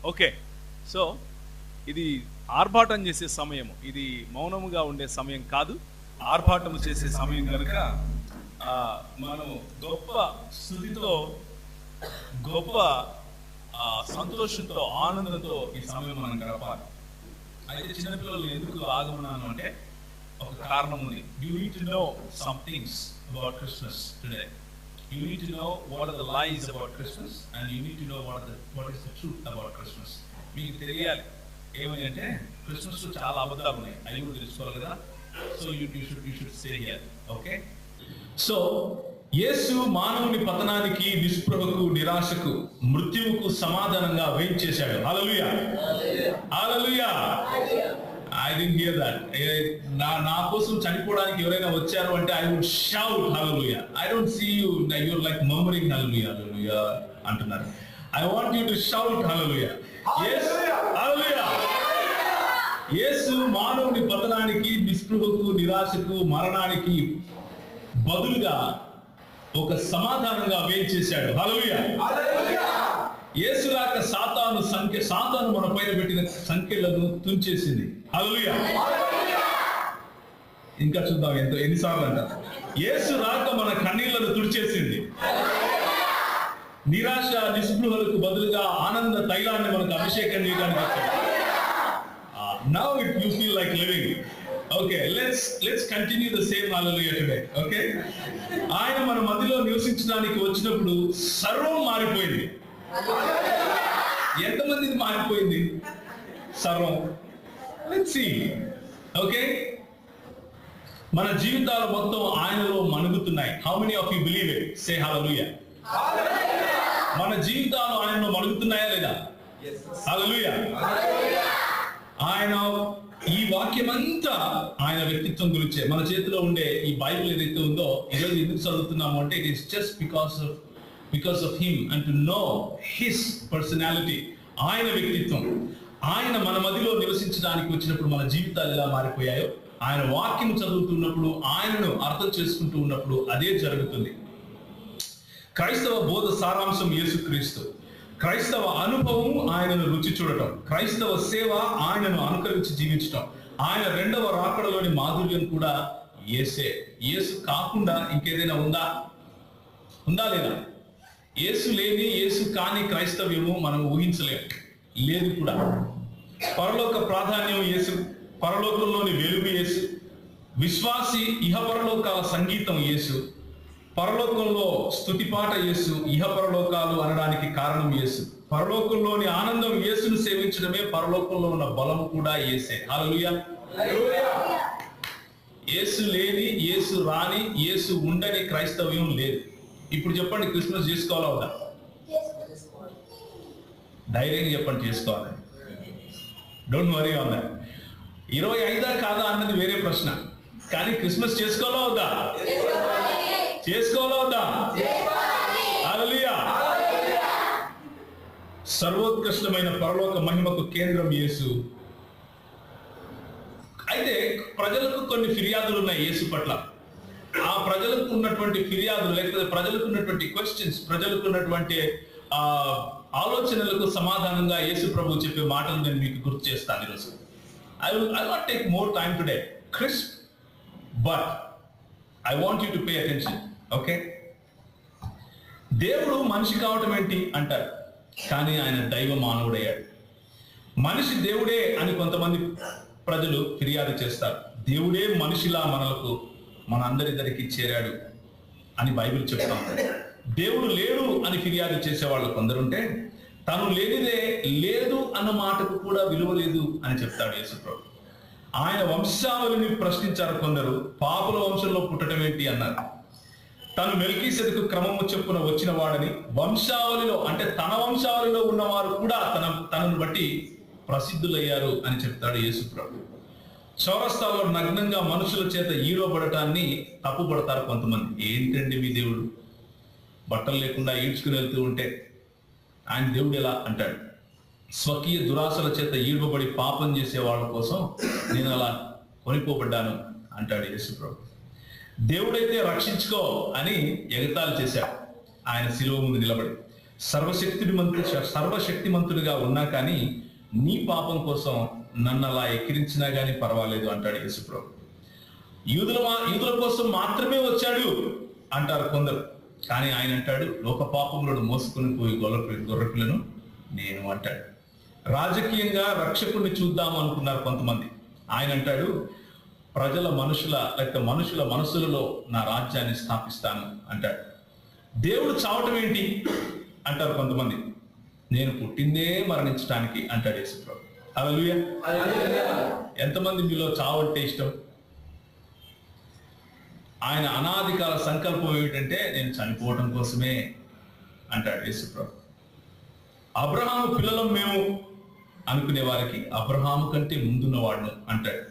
Okay, so ఇది ఆర్భాటం చేసే సమయం, ఇది మౌనముగా ఉండే సమయం కాదు, ఆర్భాటం చేసే సమయం కనుక మనం గొప్ప స్థుతితో, గొప్ప సంతోషంతో, ఆనందంతో ఈ సమయం మనం గడపాలి. అయితే చిన్నపిల్లలు ఎందుకు ఆగమన్నాను అంటే ఒక కారణం ఉంది. You need to know some things about Christmas today. You need to know what are the lies about Christmas, and you need to know what is the truth about Christmas. మీకు తెలియాలి ఏమని అంటే క్రిస్మస్ లో చాలా అబద్ధాలు ఉన్నాయి, అవి కూడా తెలుసుకోవాలి కదా. So you should stay here, okay? So Yesu మానవుని పతనానికి, నిస్పృహకు, నిరాశకు, మృత్యువుకు సమాధానంగా వేయించేశాడు. హల్లెలూయా, హల్లెలూయా. I didn't hear that. నా కోసం చనిపోవడానికి ఎవరైనా వచ్చారు అంటే I would shout hallelujah. I don't see you, you're like murmuring hallelujah, hallelujah అంటున్నారు. I want you to shout hallelujah. Yes, hallelujah. యేసు మానవుని పతనానికి, నిస్పృహకు, నిరాశకు, మరణానికి బదులుగా ఒక సమాధానంగా వేయించేశాడు. హల్లెలూయా, హల్లెలూయా. యేసు రాక సాతాను మన పైన పెట్టిన సంఖ్యలను తుంచేసింది. హల్లెలూయా. ఇంకా చూద్దాం ఎన్నిసార్లు అంటారు. యేసు రాక మన కన్నీళ్లను తుడిచేసింది. నిరాశ, నిస్పృహలకు బదులుగా ఆనంద తైలాన్ని మనకు అభిషేకం చేయడానికి వచ్చాడు. Now you feel like living. Okay, let's continue the same hallelujah today. Okay? ఆయన మన మధ్యలో నివసించడానికి వచ్చినప్పుడు సర్వం మారిపోయింది. ఎంతమందికి మారిపోయింది సర్వం? Let's see. ఓకే, మన జీవితాలు మొత్తం ఆయనలో మణుగుతున్నాయి. How many of you believe it? Say hallelujah. మన జీవితాలు ఆయనలో మణుగుతున్నాయా లేదా? హల్లెలూయా. ఆయన ఈ వాక్యం అంతా ఆయన వ్యక్తిత్వం గురించే. మన చేతిలో ఉండే ఈ బైబిల్ ఏదైతే ఉందో ఈరోజు ఎందుకు చదువుతున్నాము అంటే it is just because of him and to know his personality. ఆయన వ్యక్తిత్వం, ఆయన మన మధ్యలో నివసించడానికి వచ్చినప్పుడు మన జీవితాలు ఎలా మారిపోయాయో, ఆయన వాక్యం చదువుతున్నప్పుడు, ఆయనను అర్థం చేసుకుంటూ ఉన్నప్పుడు అదే జరుగుతుంది. క్రైస్తవ బోధ సారాంశం యేసుక్రీస్తు. క్రైస్తవ అనుభవం ఆయనను రుచి చూడటం. క్రైస్తవ సేవ ఆయనను అనుకరించి జీవించటం. ఆయన రెండవ రాకడలోని మాధుర్యం కూడా యేసే. యేసు కాకుండా ఇంకేదైనా ఉందా లేదా? యేసు లేని, యేసు కాని క్రైస్తవ్యము మనం ఊహించలేము, లేదు కూడా. పరలోక ప్రాధాన్యం యేసు, పరలోకంలోని వెలుగు యేసు, విశ్వాసి ఇహపరలోకాల సంగీతం యేసు, పరలోకంలో స్తుతిపాట యేసు, ఇహపరలోకాలు అనడానికి కారణం యేసు. పరలోకంలోని ఆనందం యేసును సేవించడమే, పరలోకంలో ఉన్న బలము కూడా యేసే. హల్లెలూయా. యేసు లేని, యేసు రాని, యేసు ఉండని క్రైస్తవ్యం లేదు. ఇప్పుడు చెప్పండి, క్రిస్మస్ చేసుకోవాలా వద్దా? ధైర్యంగా చెప్పండి, చేసుకోవాలి. Don't worry on that. 25 కాదా అన్నది వేరే ప్రశ్న, కానీ క్రిస్మస్ చేసుకోవాలా వద్దా? చేసుకోవాలా వద్దా? హల్లెలూయా. సర్వోత్కృష్టమైన పరలోక మహిమకు కేంద్రం యేసు. అయితే ప్రజలకు కొన్ని ఫిర్యాదులు ఉన్నాయి యేసు పట్ల. ఆ ప్రజలకు ఉన్నటువంటి ఫిర్యాదులు, లేకపోతే ప్రజలకు ఉన్నటువంటి క్వశ్చన్స్, ప్రజలకు ఉన్నటువంటి ఆలోచనలకు సమాధానంగా యేసు ప్రభు చెప్పే మాటలు నేను మీకు గుర్తు చేస్తాను ఈరోజు. I will not take more time today, Chris, but I want you to pay attention. Okay? దేవుడు మనిషి కావటం ఏంటి అంటారు, కానీ ఆయన దైవ మానవుడయ్యాడు. మనిషి దేవుడే అని కొంతమంది ప్రజలు ఫిర్యాదు చేస్తారు. దేవుడే మనిషిలా మనందరిద్దరికి చేరాడు అని బైబిల్ చెప్తాం. దేవుడు లేడు అని ఫిర్యాదు చేసేవాళ్ళు కొందరుంటే, తను లేనిదే లేదు అన్న మాటకు కూడా విలువ లేదు అని చెప్తాడు యేసుప్రభు. ఆయన వంశావళిని ప్రశ్నించారు కొందరు. పాపుల వంశంలో పుట్టడం ఏంటి అన్నారు. తను మెల్కీసెదెకు క్రమము చెప్పున వచ్చిన వాడని, వంశావళిలో అంటే తన వంశావళిలో ఉన్నవారు కూడా తనను బట్టి ప్రసిద్ధులయ్యారు అని చెప్తాడు యేసుప్రభు. చౌరస్తాలో నగ్నంగా మనుషుల చేత ఈడవబడటాన్ని తప్పుపడతారు కొంతమంది. ఏంటండి మీ దేవుడు బట్టలు లేకుండా ఈడ్చుకుని వెళ్తూ ఉంటే ఆయన దేవుడు ఎలా అంటాడు? స్వకీయ దురాశల చేత ఈడవబడి పాపం చేసే వాళ్ళ కోసం నేను అలా కొనిపోబడ్డాను అంటాడు యేసుప్రభు. దేవుడైతే రక్షించుకో అని ఎగతాళి చేశాడు ఆయన శిలువ ముందు నిలబడి. సర్వశక్తిమంతుడిగా ఉన్నా కానీ నీ పాపం కోసం నన్ను అలా ఎక్కిరించినా కానీ పర్వాలేదు అంటాడు యేసుప్రభు. యూదుల కోసం మాత్రమే వచ్చాడు అంటారు కొందరు, కానీ ఆయన అంటాడు లోక పాపములను మోసుకుని పోయి గొర్రెపిల్లను నేను అంటాడు. రాజకీయంగా రక్షకుడిని చూద్దాం అనుకున్నారు కొంతమంది, ఆయన అంటాడు మనుషుల మనసులలో నా రాజ్యాన్ని స్థాపిస్తాను అంటాడు. దేవుడు చావటం ఏంటి అంటారు కొంతమంది, నేను పుట్టిందే మరణించడానికి అంటాడు యేసుప్రభు. హల్లెలూయా. ఎంతమంది మీలో చావు అంటే ఇష్టం? ఆయన అనాదికాల సంకల్పం ఏమిటంటే నేను చనిపోవటం కోసమే అంటాడు యేసుప్రభు. అబ్రహాము పిల్లలం మేము అనుకునే వారికి అబ్రహాము కంటే ముందున్నవాడు అంటాడు.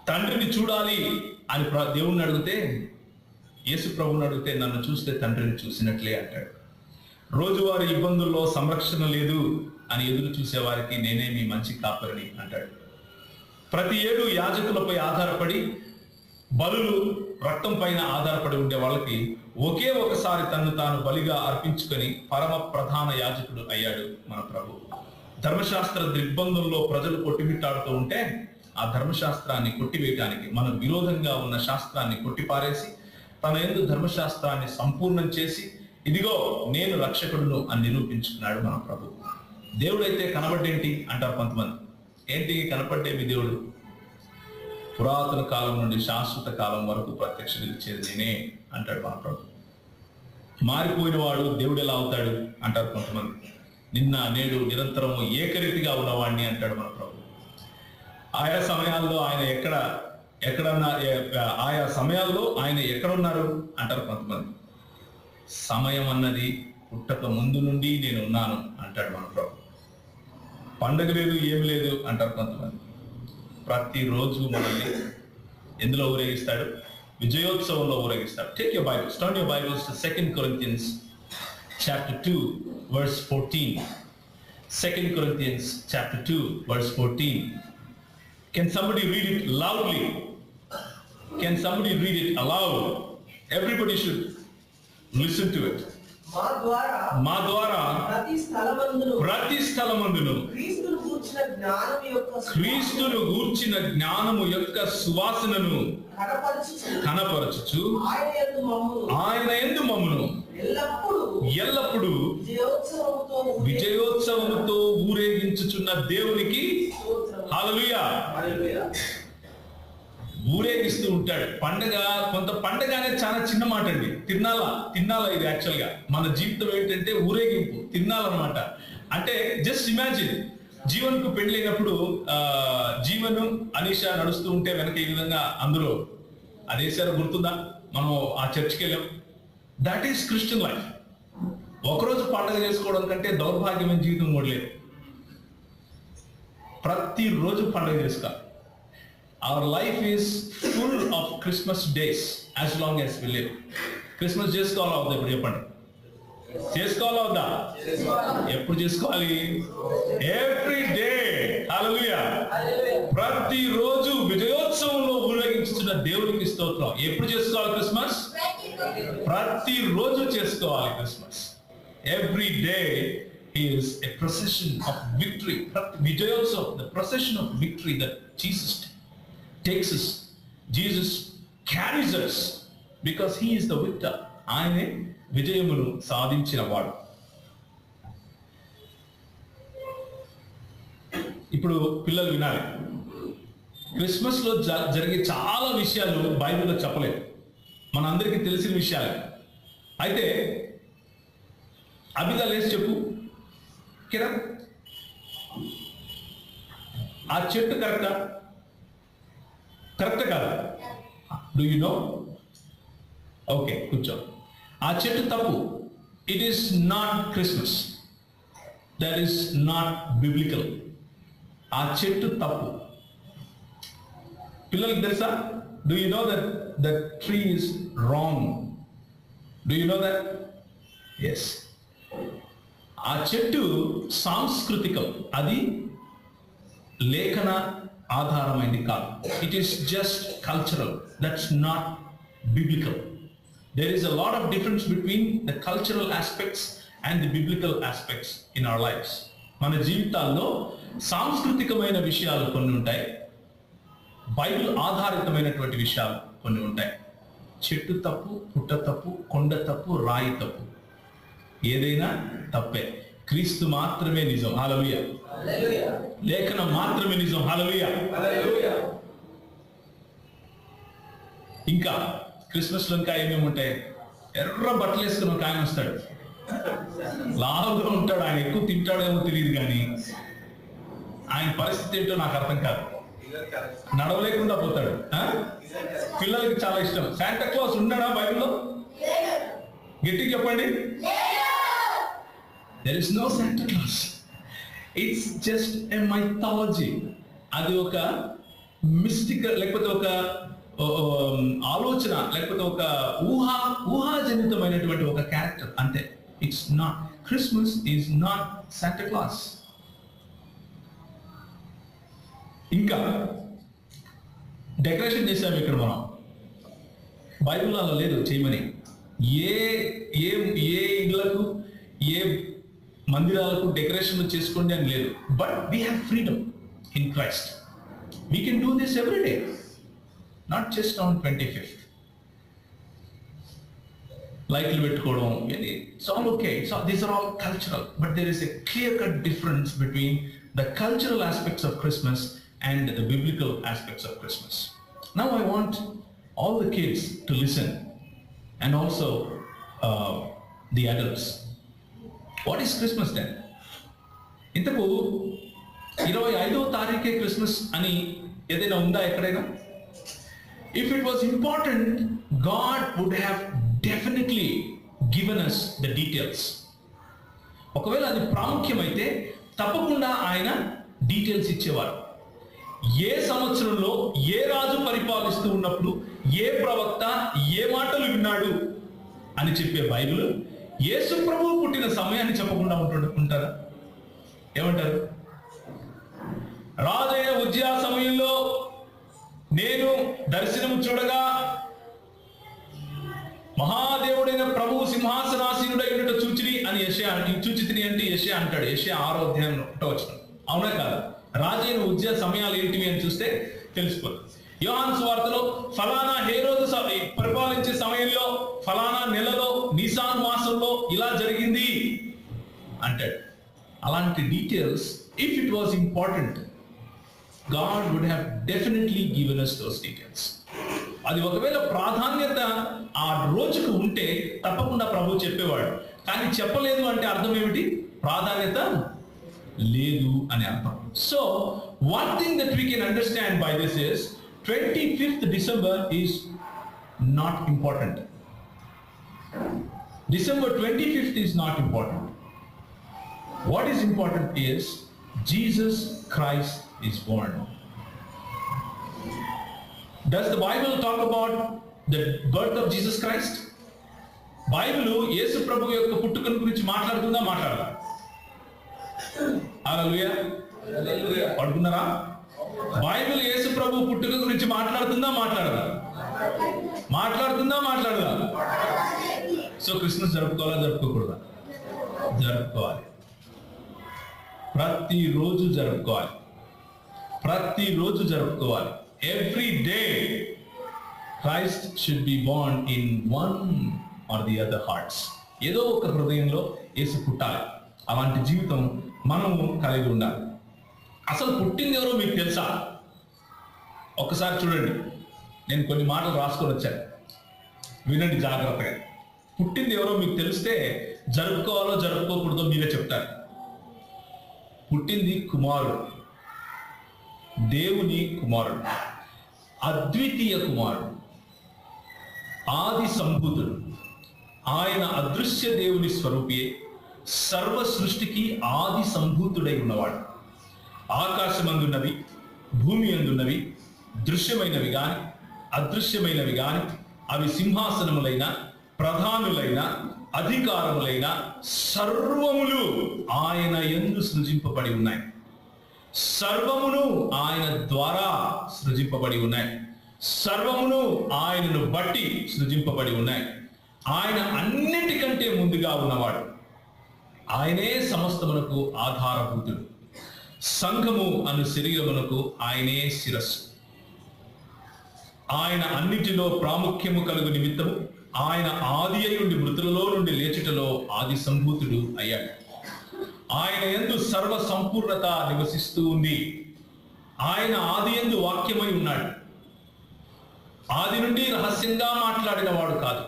తండ్రిని చూడాలి అని దేవుణ్ణి అడిగితే, యేసుప్రభుని అడిగితే నన్ను చూస్తే తండ్రిని చూసినట్లే అంటాడు. రోజువారీ ఇబ్బందుల్లో సంరక్షణ లేదు అని ఎదురు చూసేవారికి నేనే మీ మంచి కాపరిని అంటాడు. ప్రతి ఏడు యాజకులపై ఆధారపడి బలులు రక్తం పైన ఆధారపడి ఉండే వాళ్ళకి ఒకే ఒకసారి తను తాను బలిగా అర్పించుకొని పరమ ప్రధాన యాజకుడు అయ్యాడు మన ప్రభు. ధర్మశాస్త్ర దిగ్బంధంలో ప్రజలు కొట్టిమిట్టాడుతూ ఉంటే ఆ ధర్మశాస్త్రాన్ని కొట్టివేయటానికి మన విరోధంగా ఉన్న శాస్త్రాన్ని కొట్టిపారేసి తన యందు ధర్మశాస్త్రాన్ని సంపూర్ణం చేసి ఇదిగో నేను రక్షకుడును అని నిరూపించుకున్నాడు మన ప్రభు. దేవుడైతే కనబడ్డేంటి అంటారు కొంతమంది. ఏంటి కనపడ్డేమి దేవుడు? పురాతన కాలం నుండి శాశ్వత కాలం వరకు ప్రత్యక్షత ఇచ్చేది నేనే అంటాడు మన ప్రభు. మారిపోయిన వాడు దేవుడు ఎలా అవుతాడు అంటారు కొంతమంది. నిన్న నేడు నిరంతరము ఏకరీతిగా ఉన్నవాడిని అంటాడు మన ప్రభు. ఆయా సమయాల్లో ఆయన ఎక్కడున్నారు అంటారు కొంతమంది. సమయం అన్నది పుట్టక ముందు నుండి నేను ఉన్నాను అంటాడు మన ప్రభు. పండగ లేదు ఏమి లేదు అంటారు కొంతమంది. ప్రతిరోజు మనల్ని ఎందులో ఊరేగిస్తాడు? విజయోత్సవంలో ఊరేగిస్తాడు. Take your Bibles, turn your Bibles to 2 Corinthians chapter 2 verse 14. 2 Corinthians chapter 2 verse 14. Can somebody read it loudly? Can somebody read it aloud? Everybody should listen to it. మా ద్వారా ప్రతి స్థలమందును క్రీస్తును గూర్చిన జ్ఞానము యొక్క సువాసనను కనపరచుచు ఆయన యందు మమ్మును ఎల్లప్పుడూ విజయోత్సవముతో ఊరేగించుచున్న దేవునికి హల్లెలూయా. ఊరేగిస్తూ ఉంటాడు. పండగ అనేది చాలా చిన్న మాట అండి. తిన్నాల ఇది యాక్చువల్ గా మన జీవితం ఏంటంటే ఊరేగింపు, తిన్నాలన్నమాట. అంటే జస్ట్ ఇమాజిన్, జీవన్కు పెళ్ళైనప్పుడు జీవను అనీష నడుస్తూ ఉంటే వెనక ఈ విధంగా అందులో అదేసారో గుర్తుందా? మనం ఆ చర్చికి వెళ్ళాం. That is Christian life. ఒకరోజు పండగ చేసుకోవడం కంటే దౌర్భాగ్యమైన జీవితం కూడా లేదు. ప్రతిరోజు పండగ చేసుకోవాలి. Our life is full of Christmas days as long as we live. Christmas చేసుకోవాలా వద్దా? ఇప్పుడు చెప్పండి. చేసుకోవాలా వద్దా? ఎప్పుడు చేసుకోవాలి? Every day. హల్లెలూయా. ప్రతిరోజు విజయోత్సవంలో ఊరేగించుతున్న దేవునికి స్తోత్రం. ఎప్పుడు చేసుకోవాలి క్రిస్మస్? ప్రతిరోజు చేసుకోవాలి Christmas. Every day is a procession of victory. Vijayotsav, the procession of victory that Jesus takes us. Jesus carries us because he is the victor. ఆయనే విజయమును సాధించిన వాడు. ఇప్పుడు పిల్లలు వినాలి. క్రిస్మస్ లో జరిగే చాలా విషయాలు బైబిల్లో చెప్పలేదు, మనందరికీ తెలిసిన విషయాలు. అయితే అభిగా లేచి చెప్పు కిరణ్, ఆ చెట్టు కరెక్టా కాదా? Do you no? ఓకే, కూర్చో. ఆ చెట్టు తప్పు. It is not Christmas. That is not biblical. ఆ చెట్టు తప్పు. పిల్లలకి తెలుసా? Do you know that that tree is wrong? Do you know that? Yes. ఆ చెట్టు సాంస్కృతికం, అది లేఖన ఆధారమైంది కాదు. It is just cultural. That's not biblical. There is a lot of difference between the cultural aspects and the biblical aspects in our lives. మన జీవితాల్లో సాంస్కృతికమైన విషయాలు కొన్ని ఉంటాయి, బైబిల్ ఆధారితమైనటువంటి విషయాలు కొన్ని ఉంటాయి. చెట్టు తప్పు, పుట్ట తప్పు, కొండ తప్పు, రాయి తప్పు, ఏదైనా తప్పే. క్రీస్తు మాత్రమే నిజం. హల్లెలూయా. లేఖనం మాత్రమే నిజం. హల్లెలూయా. ఇంకా క్రిస్మస్ లో ఇంకా ఏమేమి ఉంటాయి? ఎర్ర బట్టలు వేసుకుని ఒక ఆయన వస్తాడు, లావుగా ఉంటాడు. ఆయన ఎక్కువ తింటాడేమో తెలియదు, కానీ ఆయన పరిస్థితి ఏంటో నాకు అర్థం కాదు. నడవలేకుండా పోతాడు. పిల్లలకి చాలా ఇష్టం. శాంటా క్లాస్ ఉన్నాడా బైబిల్లో? గట్టిగా చెప్పండి. There is no Santa Claus. It's just a mythology. అది ఒక మిస్టికల్, లేకపోతే ఒక ఆలోచన, లేకపోతే ఒక ఊహాజనితమైనటువంటి ఒక క్యారెక్టర్ అంతే. It's not, Christmas is not Santa Claus. ఇంకా డెకరేషన్ చేసాము ఇక్కడ మనం. బైబిల్ అలా లేదు చేయమని. ఏ ఏ ఏ ఇళ్లకు, ఏ మందిరాలకు డెకరేషన్ చేసుకోండి అని లేదు. But we have freedom in Christ. We can do this every day, not just on 25th. లైట్లు పెట్టుకోవడం, it's all okay. These are all cultural, but there is a clear cut difference between the cultural aspects of Christmas and the biblical aspects of Christmas. Now I want all the kids to listen, and also the adults. What is Christmas then? ఇంతకు 25వ తారీఖే Christmas అని ఏదైనా ఉందా ఎక్కడైనా? If it was important, God would have definitely given us the details. ఒకవేళ అది ప్రాముఖ్యమైతే తప్పకుండా ఆయన details ఇచ్చేవారు. ఏ సంవత్సరంలో ఏ రాజు పరిపాలిస్తూ ఉన్నప్పుడు ఏ ప్రవక్త ఏ మాటలు విన్నాడు అని చెప్పే బైబిల్ యేసు ప్రభువు పుట్టిన సమయాన్ని చెప్పకుండా ఉంటారా? ఏమంటారు? రాజైన ఉజ్జియా సమయంలో నేను దర్శనము చూడగా మహాదేవుడైన ప్రభువు సింహాసనాసీనుడై ఉండట చూచిని అని యెషయా, చూచితిని అంటే యెషయా అంటాడు. యెషయా 6వ అధ్యాయంలో వచనం. అవునా కాదా? రాజైన ఉజ్జియా సమయాలు ఏంటివి అని చూస్తే తెలిసిపోతుంది. యోహాను సువార్తలో ఫలానా హేరోదు పరిపాలించే సమయంలో, ఫలానా నెలలో, నిసాన్ మాసంలో ఇలా జరిగింది అంటాడు. అలాంటి details, if it was important, God would have definitely given us those details. అది ఒకవేళ ప్రాధాన్యత ఆ రోజుకు ఉంటే తప్పకుండా ప్రభు చెప్పేవాడు. కానీ చెప్పలేదు అంటే అర్థం ఏమిటి? ప్రాధాన్యత లేదు అని అర్థం. So one thing that we can understand by this is 25th December is not important. December 25th is not important. What is important is Jesus Christ is born. Does the Bible talk about the birth of Jesus Christ? Bible Yesu ప్రభు యొక్క పుట్టుకను గురించి మాట్లాడుతుందా? మాట్లాడదా? హల్లెలూయా. పడుకున్నారా? Bible Yesu ప్రభు పుట్టుక గురించి మాట్లాడుతుందా? మాట్లాడదా? మాట్లాడుతుందా? మాట్లాడదా? సో క్రిస్మస్ జరుపుకోవాలా? జరుపుకోకూడదా? జరుపుకోవాలి. ప్రతిరోజు జరుపుకోవాలి. ప్రతిరోజు జరుపుకోవాలి. Every day Christ should be born in one or the other hearts. ఏదో ఒక హృదయంలో యేసు పుట్టాలి. అలాంటి జీవితం మనము కలిగి ఉండాలి. అసలు పుట్టింది ఎవరో మీకు తెలుసా? ఒక్కసారి చూడండి. నేను కొన్ని మాటలు రాసుకొని వచ్చాను, వినండి జాగ్రత్తగా. పుట్టింది ఎవరో మీకు తెలిస్తే జరుపుకోవాలో జరుపుకోకూడదో మీరే చెప్తారు. పుట్టింది కుమారుడు, దేవుని కుమారుడు, అద్వితీయ కుమారుడు, ఆది సంభూతుడు. ఆయన అదృశ్య దేవుని స్వరూపియే, సర్వ సృష్టికి ఆది సంభూతుడై ఉన్నవాడు. ఆకాశమందున్నవి, భూమి అందున్నవి, దృశ్యమైనవి గాని అదృశ్యమైనవి గాని, అవి సింహాసనములైన, ప్రధానులైన, అధికారములైన సర్వములు ఆయన యందు సృజింపబడి ఉన్నాయి. సర్వమును ఆయన ద్వారా సృజింపబడి ఉన్నాయి. సర్వమును ఆయనను బట్టి సృజింపబడి ఉన్నాయి. ఆయన అన్నిటికంటే ముందుగా ఉన్నవాడు. ఆయనే సమస్తమునకు ఆధారభూతుడు. సంఘము అను శరీరమునకు ఆయనే శిరస్సు. ఆయన అన్నిటిలో ప్రాముఖ్యము కలుగు నిమిత్తము ఆయన ఆది అయ్యుండి మృతులలో నుండి లేచుటలో ఆది సంభూతుడు అయ్యాడు. ఆయన యందు సర్వ సంపూర్ణత నివసిస్తూ ఉంది. ఆయన ఆది యందు వాక్యమై ఉన్నాడు. ఆది నుండి రహస్యంగా మాట్లాడిన వాడు కాదు.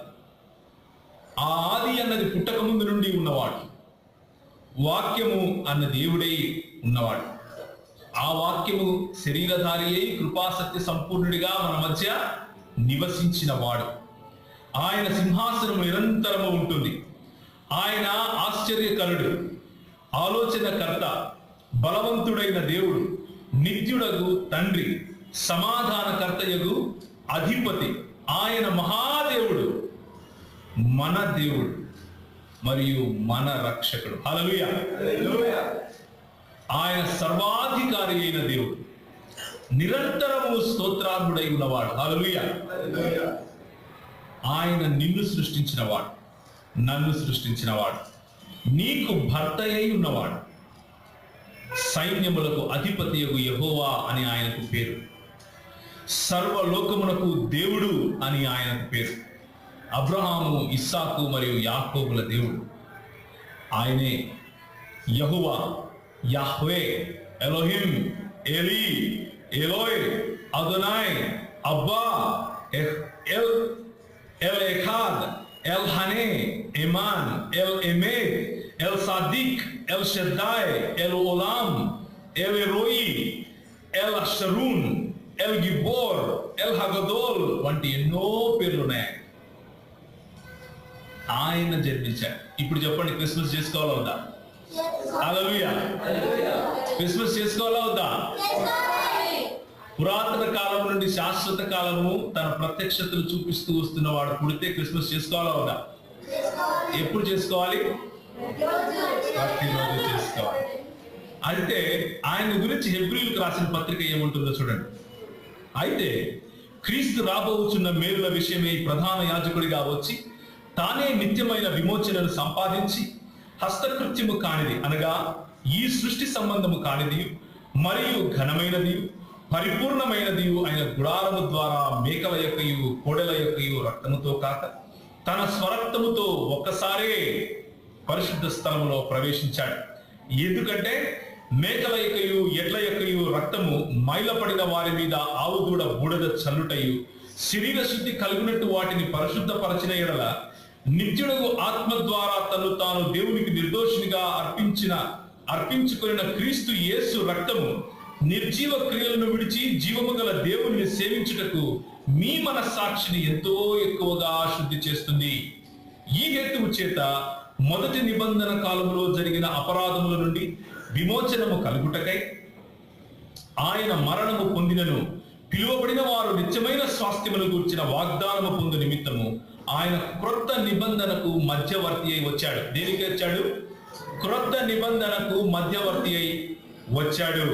ఆ ఆది అన్నది పుట్టక ముందు నుండి ఉన్నవాడు. వాక్యము అన్న దేవుడై ఉన్నవాడు. ఆ వాక్యము శరీరధారి అయి కృపాసత్య సంపూర్ణుడిగా మన మధ్య నివసించిన వాడు. ఆయన సింహాసనము నిరంతరము ఉంటుంది. ఆయన ఆశ్చర్యకరుడు, ఆలోచనకర్త, బలవంతుడైన దేవుడు, నిత్యుడగు తండ్రి, సమాధానకర్తయగు అధిపతి. ఆయన మహాదేవుడు, మన దేవుడు మరియు మన రక్షకుడు. హల్లెలూయా. ఆయన సర్వాధికారి అయిన దేవుడు, నిరంతరము స్తోత్రార్హుడై ఉన్నవాడు. హల్లెలూయా. ఆయన నిన్ను సృష్టించినవాడు, నన్ను సృష్టించినవాడు, నీకు భర్త అయి ఉన్నవాడు. సైన్యములకు అధిపతియగు యెహోవా అని ఆయనకు పేరు. సర్వలోకమునకు దేవుడు అని ఆయనకు పేరు. అబ్రహాము, ఇస్సాకు మరియు యాకోబుల దేవుడు ఆయనే. Jehovah, Yahweh, Elohim, Eli, Eloi, Adonai, Abba, El Echad, El Haneeman, El Emet, El Tsaddik, El Shaddai, El Olam, El Roi, El Asharun, El Gibbor, El Hagadol వంటి ఎన్నో పేర్లున్నాయి. ఆయన జన్మించాడు. ఇప్పుడు చెప్పండి, క్రిస్మస్ చేసుకోవాలా వద్దా? హల్లెలూయా. క్రిస్మస్ చేసుకోవాలా వద్దా? పురాతన కాలం నుండి శాశ్వత కాలము తన ప్రత్యక్షతలు చూపిస్తూ వస్తున్న వాడు పుడితే క్రిస్మస్ చేసుకోవాలా వద్దా? ఎప్పుడు చేసుకోవాలి? ప్రతిరోజు చేసుకోవాలి. అంటే ఆయన గురించి హెబ్రీయులకు రాసిన పత్రిక ఏముంటుందో చూడండి. అయితే క్రీస్తు రాబోచున్న మేలుల విషయమై ప్రధాన యాజకుడిగా వచ్చి తానే నిత్యమైన విమోచనను సంపాదించి హస్తకృత్యము కానిది అనగా ఈ సృష్టి సంబంధము కానిది మరియు ఘనమైనది పరిపూర్ణమైనది అయిన గుడారము ద్వారా మేకల యొక్కయు కోడెల యొక్కయు రక్తముతో కాక తన స్వరక్తముతో ఒక్కసారే పరిశుద్ధ స్థలములో ప్రవేశించాడు. ఎందుకంటే మేకల యొక్కయు ఎడ్ల యొక్కయు రక్తము మైలపడిన వారి మీద ఆవుదూడ బూడిద చల్లుటయు శరీర శుద్ధి కలుగునట్టు వాటిని పరిశుద్ధపరచిన ఎడల నిత్యుడగు ఆత్మ ద్వారా తను తాను దేవునికి నిర్దోషినిగా అర్పించుకున్న క్రీస్తు యేసు రక్తము నిర్జీవ క్రియలను విడిచి జీవము గల దేవుని సేవించుటకు మీ మనస్సాక్షిని ఎంతో ఎక్కువగా శుద్ధి చేస్తుంది. ఈ హేతువు చేత మొదటి నిబంధన కాలంలో జరిగిన అపరాధముల నుండి విమోచనము కలుగుటకై ఆయన మరణము పొందినను పిలువబడిన వారు నిత్యమైన స్వాస్థ్యమును గూర్చిన వాగ్దానము పొందు నిమిత్తము ఆయన క్రొత్త నిబంధనకు మధ్యవర్తి అయి వచ్చాడు. దేనికి వచ్చాడు? క్రొత్త నిబంధనకు మధ్యవర్తి అయి వచ్చాడు.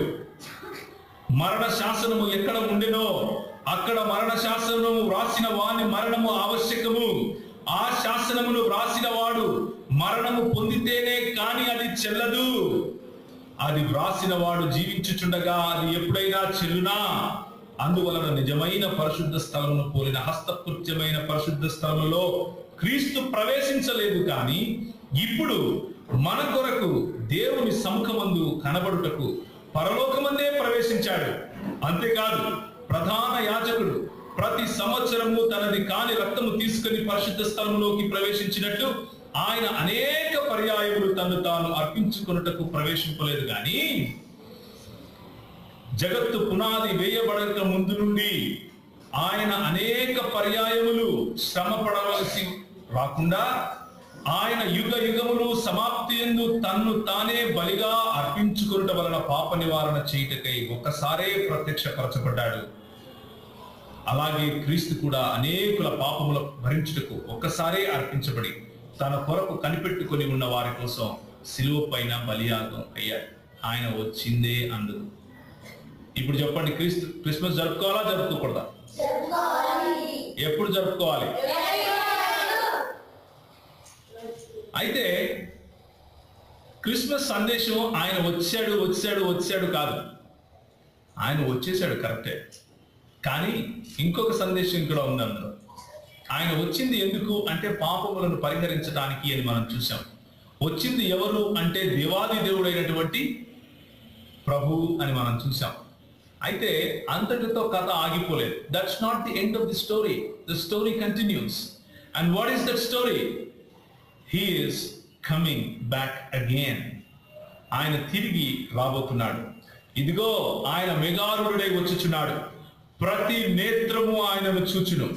మరణ శాసనము ఎక్కడ ఉండెనో అక్కడ మరణ శాసనము వ్రాసిన వాని మరణము ఆవశ్యకము. ఆ శాసనమును వ్రాసిన వాడు మరణము పొందితేనే కాని అది చెల్లదు. అది వ్రాసిన వాడు జీవించుచుండగా అది ఎప్పుడైనా చెల్లునా? అందువలన నిజమైన పరిశుద్ధ స్థలమును పోలిన హస్తకృత్యమైన పరిశుద్ధ స్థలములో క్రీస్తు ప్రవేశించలేదు. కానీ ఇప్పుడు మన కొరకు దేవుని సముఖమందు కనబడుటకు పరలోకమందే ప్రవేశించాడు. అంతేకాదు, ప్రధాన యాజకుడు ప్రతి సంవత్సరము తనది కాని రక్తము తీసుకుని పరిశుద్ధ స్థలములోకి ప్రవేశించినట్టు ఆయన అనేక పర్యాయములు తను తాను అర్పించుకొనుటకు ప్రవేశింపలేదు. కానీ జగత్తు పునాది వేయబడక ముందు నుండి ఆయన అనేక పర్యాయములు శ్రమ పడవలసి రాకుండా ఆయన యుగ యుగములు సమాప్తి యందు తన్ను తానే బలిగా అర్పించుకొనుట వలన పాప నివారణ చేయుటకై ఒక్కసారే ప్రత్యక్షపరచబడ్డాడు. అలాగే క్రీస్తు కూడా అనేకుల పాపముల భరించుటకు ఒక్కసారే అర్పించబడి తన కొరకు కనిపెట్టుకొని ఉన్న వారి కోసం సిలువ పైన బలియాగం అయ్యాడు. ఆయన వచ్చిందే అందుకు. ఇప్పుడు చెప్పండి, క్రిస్మస్ జరుపుకోవాలా జరుపుకోకూడదా? ఎప్పుడు జరుపుకోవాలి? అయితే క్రిస్మస్ సందేశం ఆయన వచ్చాడు కాదు. ఆయన వచ్చేసాడు కరెక్టే, కానీ ఇంకొక సందేశం కూడా ఉంది అందులో. ఆయన వచ్చింది ఎందుకు అంటే పాపములను పరిహరించడానికి అని మనం చూసాం. వచ్చింది ఎవరు అంటే దేవాది దేవుడైనటువంటి ప్రభు అని మనం చూసాం. అయితే అంతటితో కథ ఆగిపోలేదు. That's not the end of the story. The story continues. And what is that story? He is coming back again. ఆయన తిరిగి రాబోతున్నాడు. ఇదిగో ఆయన మెగారుడై వచ్చుచున్నాడు. ప్రతి నేత్రము ఆయనను చూచును.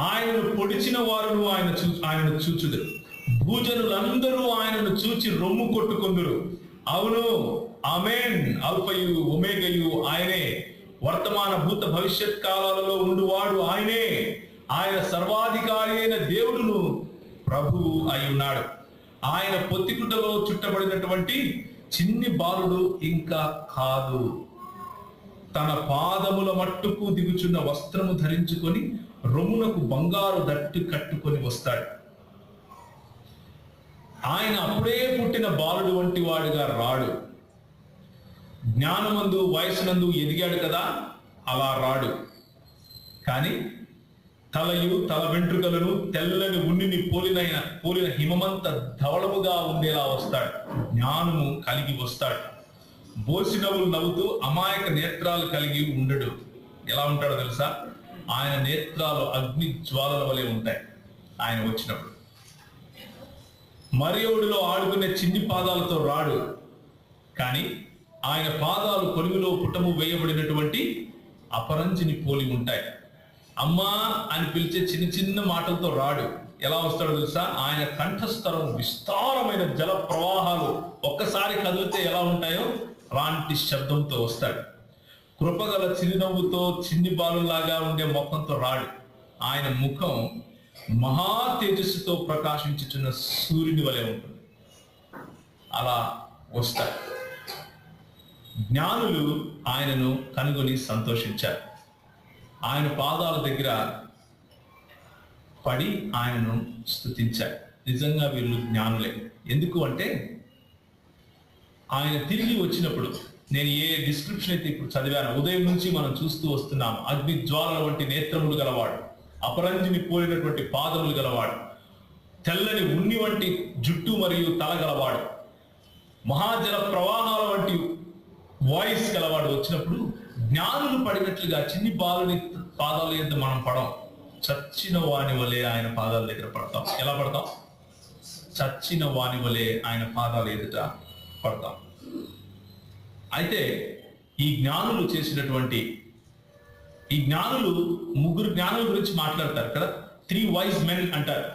ఆయనను పొడిచిన వారును ఆయనను చూచుదురు. భూజనులందరూ ఆయనను చూచి రొమ్ము కొట్టుకొందురు. అవును, ఆమేన్. అల్ఫయు ఒమేగయు ఆయనే. వర్తమాన భూత భవిష్యత్ కాలాలలో ఉండువాడు ఆయనే. ఆయన సర్వాధికారి అయిన దేవుడును ప్రభువు అయి ఉన్నాడు. ఆయన పొత్తిగుడ్డలో చుట్టబడినటువంటి చిన్ని బాలుడు ఇంకా కాదు. తన పాదముల మట్టుకు దిగుచున్న వస్త్రము ధరించుకొని రొమ్మునకు బంగారు దట్టు కట్టుకొని వస్తాడు. ఆయన అప్పుడే పుట్టిన బాలుడు వంటి వాడుగా రాడు. జ్ఞానమందు వయసునందు ఎదిగాడు కదా, అలా రాడు. కానీ తల వెంట్రుకలను తెల్లని ఉన్నిని పోలిన హిమమంత ధవళముగా ఉండేలా వస్తాడు. జ్ఞానము కలిగి వస్తాడు. బోసినవులు నవ్వుతూ అమాయక నేత్రాలు కలిగి ఉండడు. ఎలా ఉంటాడో తెలుసా? ఆయన నేత్రాలు అగ్ని జ్వాలల వలె ఉంటాయి ఆయన వచ్చినప్పుడు. మరియవుడిలో ఆడుకునే చిన్ని పాదాలతో రాడు, కానీ ఆయన పాదాలు కొలువులో పుటము వేయబడినటువంటి అపరంజిని పోలి ఉంటాయి. అమ్మా అని పిలిచే చిన్న చిన్న మాటలతో రాడు. ఎలా వస్తాడో తెలుసా? ఆయన కంఠస్థరం విస్తారమైన జల ప్రవాహాలు ఒక్కసారి కదిలితే ఎలా ఉంటాయో అలాంటి శబ్దంతో వస్తాడు. కృపగల చిరునవ్వుతో చిన్ని బాలులాగా ఉండే ముఖంతో రాడు. ఆయన ముఖం మహా తేజస్సుతో ప్రకాశించుచున్న సూర్యుని వలె ఉంటుంది. అలా వస్తాడు. జ్ఞానులు ఆయనను కనుగొని సంతోషించారు. ఆయన పాదాల దగ్గర పడి ఆయనను స్తుతించారు. నిజంగా వీళ్ళు జ్ఞానులే. ఎందుకు అంటే ఆయన తిరిగి వచ్చినప్పుడు, నేను ఏ డిస్క్రిప్షన్ అయితే ఇప్పుడు చదివాను, ఉదయం నుంచి మనం చూస్తూ వస్తున్నాము. అగ్ని జ్వాలల వంటి నేత్రములు గలవాడు, అపరంజిని పోలినటువంటి పాదములు గలవాడు, తెల్లని ఉన్ని వంటి జుట్టు మరియు తల గలవాడు, మహాజల ప్రవాహాల వంటి వాయిస్ గలవాడు వచ్చినప్పుడు జ్ఞానులు పడినట్లుగా చిన్ని బాలుని పాదాల మీద మనం పడం. చచ్చిన వాని వలె ఆయన పాదాల దగ్గర పడతాం. ఎలా పడతాం? చచ్చిన వాని వలె ఆయన పాదాల ఎదుట పడతాం. అయితే ఈ జ్ఞానులు ముగ్గురు జ్ఞానుల గురించి మాట్లాడతారు కదా. 3 wise men అంటారు.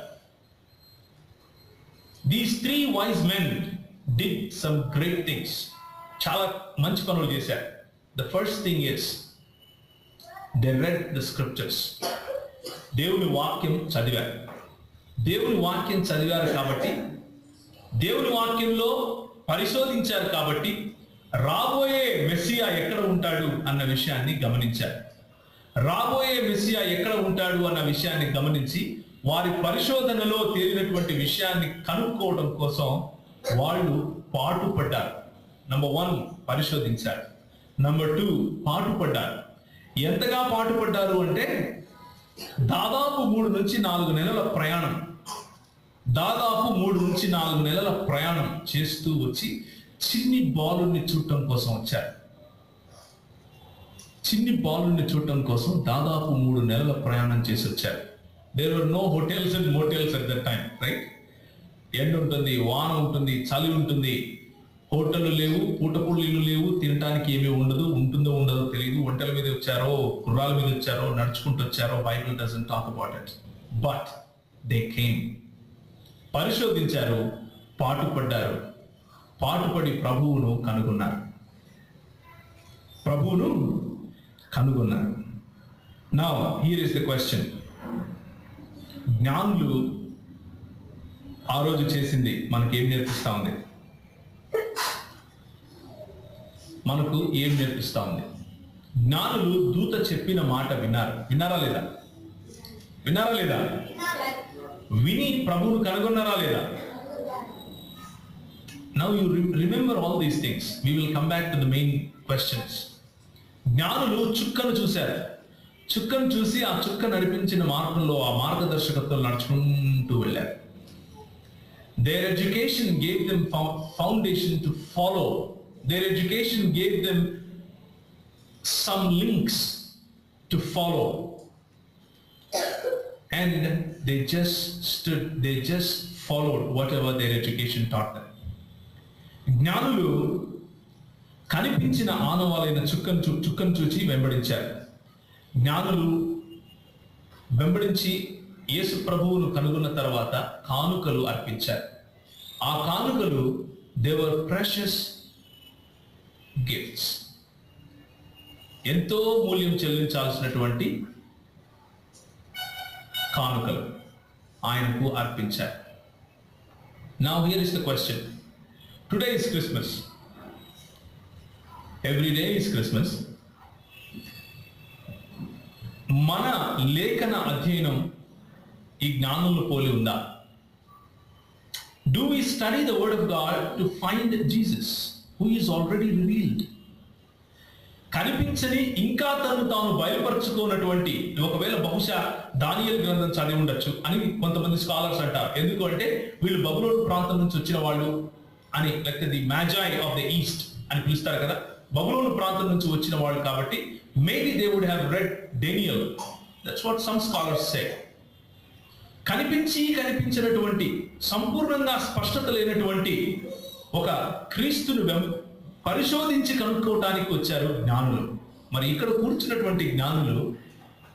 These 3 wise men did some great things. చాలా మంచి పనులు చేశారు. The first thing is they read the scriptures. దేవుని వాక్యం చదివారు. దేవుని వాక్యం చదివారు కాబట్టి, దేవుని వాక్యంలో పరిశోధించారు కాబట్టి రాబోయే మెస్సియా ఎక్కడ ఉంటాడు అన్న విషయాన్ని గమనించారు. రాబోయే మెస్సియా ఎక్కడ ఉంటాడు అన్న విషయాన్ని గమనించి వారి పరిశోధనలో తేలినటువంటి విషయాన్ని కనుక్కోవడం కోసం వాళ్ళు పాటుపడ్డారు. నంబర్ 1 పరిశోధించారు. నంబర్ 2 పాటుపడ్డారు. ఎంతగా పాటుపడ్డారు అంటే దాదాపు 3 నుంచి 4 నెలల ప్రయాణం, దాదాపు 3 నుంచి 4 నెలల ప్రయాణం చేస్తూ వచ్చి చిన్ని బాలుని చూడటం కోసం వచ్చారు. చిన్ని బాలుని చూడటం కోసం దాదాపు 3 నెలల ప్రయాణం చేసి వచ్చారు. There were no hotels and motels at that time, right? ఎండ ఉంటుంది, వాన ఉంటుంది, చలి ఉంటుంది, హోటళ్ళు లేవు, పూటపూళ్ళు ఇల్లు లేవు, తినడానికి ఏమీ ఉండదు, ఉంటుందో ఉండదో తెలియదు. ఒంటెల మీద వచ్చారో, గుర్రాల మీద వచ్చారో, నడుచుకుంటూ వచ్చారో, Bible doesn't talk about it. But they came. పరిశోధించారు, పాటుపడ్డారు. పాటుపడి ప్రభువును కనుగొన్నారు. Now here is the question. జ్ఞానులు ఆ రోజు చేసింది మనకి ఏం నేర్పిస్తా ఉంది? మనకు ఏం నేర్పిస్తా ఉంది? జ్ఞానులు దూత చెప్పిన మాట విన్నారా లేదా? విని ప్రభువును కనుగొన్నారా లేదా? Now you remember all these things. We will come back to the main questions. జ్ఞానులు చుక్కను చూశారు. చుక్కను చూసి ఆ చుక్క నడిపించిన మార్గంలో ఆ మార్గదర్శకత్వం నడుచుకుంటూ వెళ్ళారు. Their education gave them foundation to follow. Their education gave them some links to follow. And they just followed whatever their education taught them. జ్ఞానులు కనిపించిన ఆనవాలైన చుక్కను చూచి వెంబడించారు. జ్ఞానులు వెంబడించి యేసు ప్రభువును కనుగొన్న తర్వాత కానుకలు అర్పించారు. ఆ కానుకలు దే వర్ ప్రెషస్ గిఫ్ట్స్. ఎంతో మూల్యం చెల్లించాల్సినటువంటి కానుకలు ఆయనకు అర్పించారు. Now here is the question. Today is Christmas. Every day is Christmas. మన లేఖన అధ్యయనం ఈ జ్ఞానులను పోలి ఉందా? Do we study the word of God to find Jesus who is already revealed? కనిపించని ఇంకా తాను బయలుపరచుకున్నటువంటి, ఒకవేళ బహుశా దానియేలు గ్రంథం చదివి ఉండొచ్చు అని కొంతమంది స్కాలర్స్ అంటారు. ఎందుకు అంటే వీళ్ళు బబులోను ప్రాంతం నుంచి వచ్చిన వాళ్ళు అని, లేకపోతే the magi of the east అని పిలుస్తారు కదా, బబులోను ప్రాంతం నుంచి వచ్చిన వాళ్ళు కాబట్టి maybe they would have read Daniel. That's what some scholars say. కనిపించినటువంటి సంపూర్ణంగా స్పష్టత లేనటువంటి ఒక క్రీస్తును పరిశోధించి కనుక్కోవటానికి వచ్చారు జ్ఞానులు. మరి ఇక్కడ కూర్చున్నటువంటి జ్ఞానులు,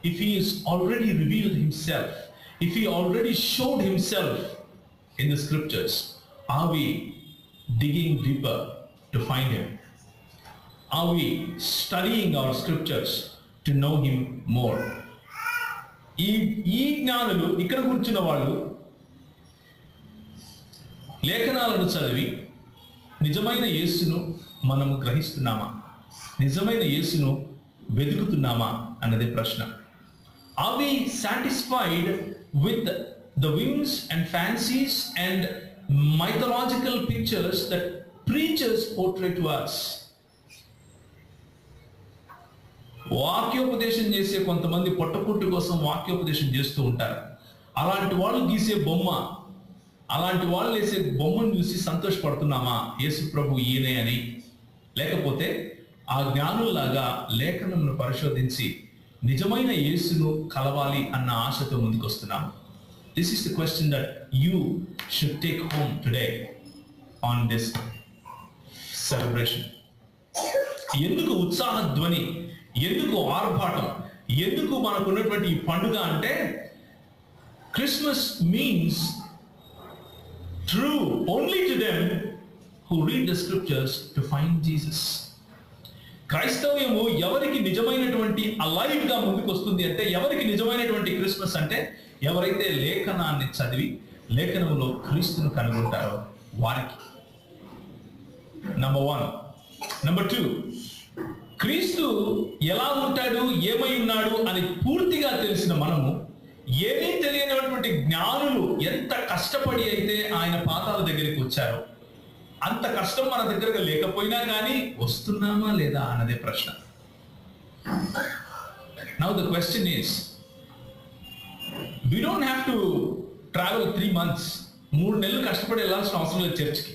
if he is already revealed himself, if he already showed himself in the scriptures, are we digging deeper to find him? Are we studying our scriptures to know him more? ఈ జ్ఞానులు, ఇక్కడ కూర్చున్న వాళ్ళు లేఖనాలను చదివి నిజమైన యేసును మనము గ్రహిస్తున్నామా, నిజమైన యేసును వెతుకుతున్నామా అన్నదే ప్రశ్న. Are we satisfied with the whims and fancies and mythological pictures that preachers portray to us? వాక్యోపదేశం చేసే కొంతమంది పొట్టపుట్టు కోసం వాక్యోపదేశం చేస్తూ ఉంటారు. అలాంటి వాళ్ళు గీసే బొమ్మ, అలాంటి వాళ్ళు వేసే బొమ్మను చూసి సంతోషపడుతున్నామా యేసు ప్రభు ఈయనే అని? లేకపోతే ఆ జ్ఞానుల్లాగా లేఖనమును పరిశోధించి నిజమైన యేసును కలవాలి అన్న ఆశతో ముందుకు వస్తున్నాము? This is the question that you should take home today on this celebration. ఎందుకు ఉత్సాహ ధ్వని, ఎందుకు ఆర్భాటం, ఎందుకు మనకున్నటువంటి ఈ పండుగ అంటే, Christmas means true only to them who read the scriptures to find Jesus. క్రైస్తవ్యము ఎవరికి నిజమైనటువంటి అలైవ్ గా ముందుకు వస్తుంది అంటే, ఎవరికి నిజమైనటువంటి క్రిస్మస్ అంటే, ఎవరైతే లేఖనాన్ని చదివి లేఖనంలో క్రీస్తును కనుగొంటారో వారికి. నంబర్ 1. నంబర్ 2, క్రీస్తు ఎలా ఉంటాడు, ఏమై ఉన్నాడు అని పూర్తిగా తెలిసిన మనము, ఏమీ తెలియనటువంటి జ్ఞానులు ఎంత కష్టపడి అయితే ఆయన పాదాల దగ్గరికి వచ్చారో, అంత కష్టం మన దగ్గరగా లేకపోయినా కానీ వస్తున్నామా లేదా అన్నదే ప్రశ్న. Now the question is, we don't have to travel 3 months. 3 నెలలు కష్టపడి వెళ్ళాల్సిన అవసరం లేదు చర్చ్కి.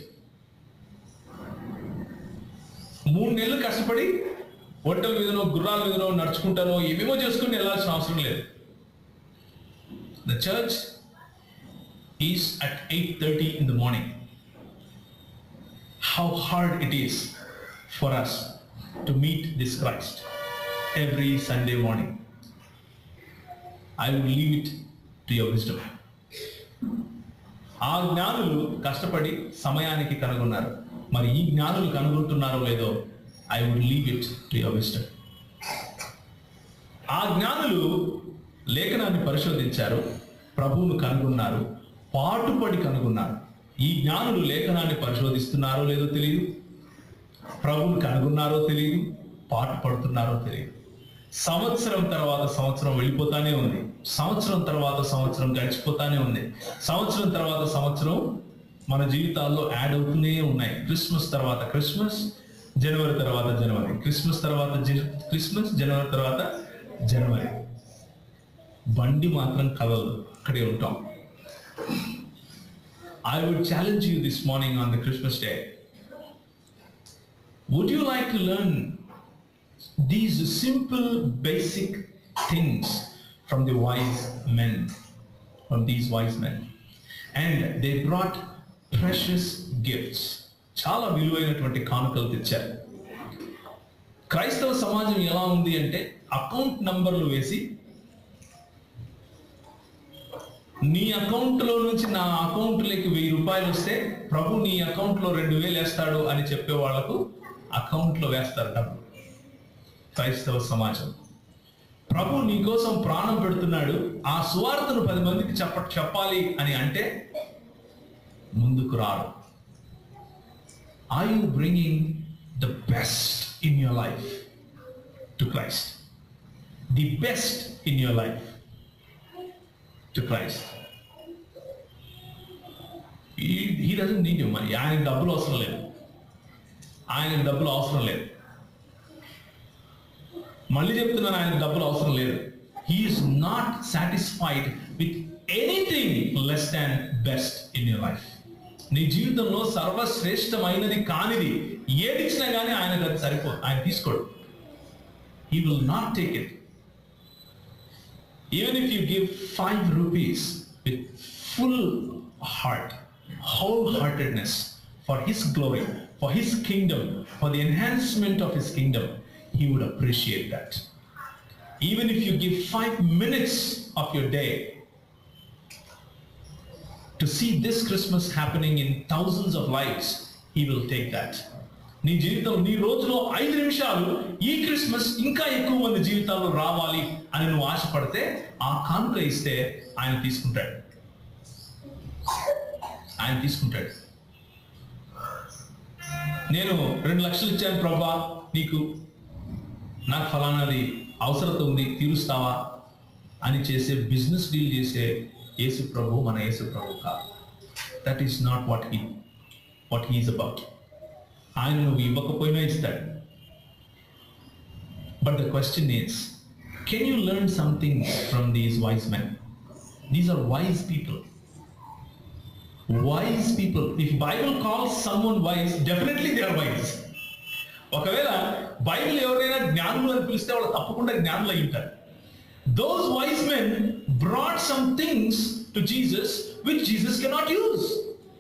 3 నెలలు కష్టపడి ఒంటల మీదనో గుర్రాల మీదనో నడుచుకుంటానో ఏమేమో చేసుకుని వెళ్ళాల్సిన అవసరం లేదు. The church is at 8:30 in the morning. How hard it is for us to meet this Christ every Sunday morning. I will leave it to your wisdom. ఆ జ్ఞానులు కష్టపడి సమయానికి కనుగొన్నారు. మరి ఈ జ్ఞానులు కనుగొంటున్నారో లేదో, I would leave it to your wisdom. ఆ జ్ఞానులు లేఖనాన్ని పరిశోధించారు, ప్రభువును కనుగొన్నారు, పాటుపడి కనుగొన్నారు. ఈ జ్ఞానులు లేఖనాన్ని పరిశోధిస్తున్నారో లేదో తెలియదు, ప్రభువును కనుగొన్నారో తెలియదు, పాటు పడుతున్నారో తెలియదు. సంవత్సరం తర్వాత సంవత్సరం వెళ్ళిపోతానే ఉంది, సంవత్సరం తర్వాత సంవత్సరం గడిచిపోతానే ఉంది, సంవత్సరం తర్వాత సంవత్సరం మన జీవితాల్లో యాడ్ అవుతూనే ఉన్నాయి. క్రిస్మస్ తర్వాత క్రిస్మస్, జనవరి తర్వాత జనవరి, క్రిస్మస్ తర్వాత క్రిస్మస్, జనవరి తర్వాత జనవరి. బండి మాత్రం కదలదు, అక్కడే ఉంటాం. I would challenge you this morning on the Christmas day. Would you like to learn these simple basic things from the wise men, from these wise men? And they brought precious gifts. చాలా విలువైనటువంటి కానుకలు తెచ్చారు. క్రైస్తవ సమాజం ఎలా ఉంది అంటే, account నంబర్లు వేసి నీ అకౌంట్లో నుంచి నా అకౌంట్లోకి 1000 రూపాయలు వస్తే ప్రభు నీ అకౌంట్లో 2000 వేస్తాడు అని చెప్పే వాళ్లకు అకౌంట్లో వేస్తారు డబ్బు. క్రైస్తవ సమాజం. ప్రభు నీ కోసం ప్రాణం పెడుతున్నాడు, ఆ సువార్తను 10 మందికి చెప్పాలి అని అంటే ముందుకు రారు. Are you bringing the best in your life to Christ? The best in your life to Christ. He doesn't need your money. ఆయనకు డబ్బులు అవసరం లేదు. ఆయనకు డబ్బులు అవసరం లేదు. మళ్ళీ చెప్తున్నాను, ఆయనకు డబ్బులు అవసరం లేదు. He is not satisfied with anything less than best in your life. నీ జీవితంలో సర్వశ్రేష్టమైనది కానిది ఏది ఇచ్చినా కానీ ఆయనకు అది సరిపోదు. ఆయన తీసుకోడు. He will not take it. Even if you give 5 rupees with full heart, wholeheartedness for His glory, for His kingdom, for the enhancement of His kingdom, He would appreciate that. Even if you give 5 minutes of your day to see this Christmas happening in thousands of lives, He will take that. నీ జీవితం, నీ రోజులో 5 నిమిషాలు ఈ Christmas ఇంకా ఎక్కువ మంది జీవితాల్లో రావాలి అని నువ్వు ఆశపడితే ఆ కానుక ఇస్తే ఆయన తీసుకుంటాడు. ఆయన తీసుకుంటాడు. నేను 2 లక్షలు ఇచ్చాను ప్రభా నీకు, నాకు ఫలానాది అవసరత ఉంది, తీరుస్తావా అని చేసే బిజినెస్ డీల్ చేసే యేసు ప్రభు మన యేసు ప్రభు కాదు. That is not what he is about. ఆయన నువ్వు ఇవ్వకపోయినా ఇస్తాడు. But the question is, can you learn something from these wise men? These are wise people. Wise people. If Bible calls someone wise, definitely they are wise. ఒకవేళ Bible ఎవరైనా జ్ఞానులు అని పిలిస్తే వాళ్ళు తప్పకుండా జ్ఞానులు అయి ఉంటారు. Those wise men brought some things to Jesus which Jesus cannot use.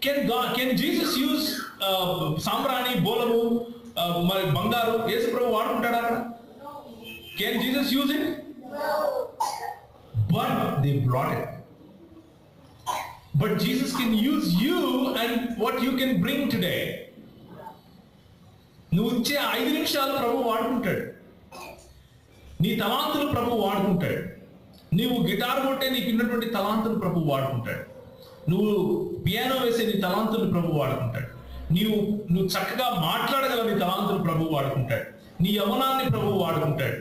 Can Jesus use సాంబ్రాణి, బోలము, మరి బంగారు యేసు ప్రభు వాడుకుంటాడా అక్కడ? Can Jesus use it? But they brought it. But Jesus can use you and what you can bring today. నువ్వు ఇచ్చే 5 నిమిషాలు ప్రభు వాడుకుంటాడు. నీ తలాంతులు ప్రభు వాడుకుంటాడు. నువ్వు గిటార్ కొట్టే నీకు ఉన్నటువంటి తలాంతులు ప్రభు వాడుకుంటాడు. నువ్వు పియానో వేసే నీ తలాంతులు ప్రభు వాడుకుంటాడు. నువ్వు చక్కగా మాట్లాడగల నీ తలాంతులు ప్రభు వాడుకుంటాడు. నీ యవ్వనాన్ని ప్రభు వాడుకుంటాడు.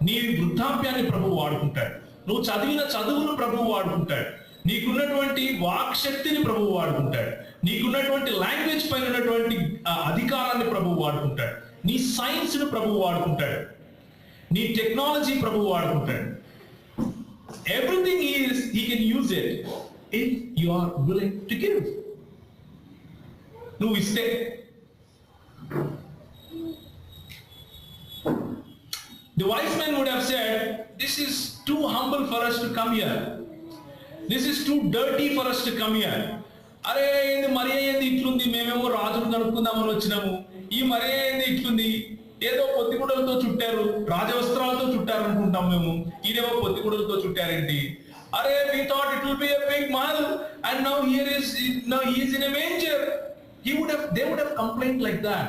నీ వృద్ధాప్యాన్ని ప్రభు వాడుకుంటాడు. నువ్వు చదివిన చదువును ప్రభు వాడుకుంటాడు. నీకున్నటువంటి వాక్శక్తిని ప్రభువు వాడుకుంటాడు. నీకున్నటువంటి లాంగ్వేజ్ పైన ఉన్నటువంటి అధికారాన్ని ప్రభువు వాడుకుంటాడు. నీ సైన్స్ ను ప్రభువు వాడుకుంటాడు. నీ టెక్నాలజీ ప్రభువు వాడుకుంటాడు. Everything he can use it if you are willing to give. నువ్వు ఇస్తే. The wise men would have said, this is too humble for us to come here. This is too dirty for us to come here. అరే ఇది మరి ఏంది ఇట్లుంది, మేమేమో రాజును కనుక్కుందామని వచ్చినాము, ఈ మరి ఏంది ఇట్లుంది, ఏదో పొత్తిగుడలతో చుట్టారు, రాజవస్త్రాలతో చుట్టారు అనుకుంటాం మేము, ఈడేమో పొత్తిగుడలతో చుట్టారేంటి, అరే we thought it will be a big mahal and now he is in a manger. They would have complained like that,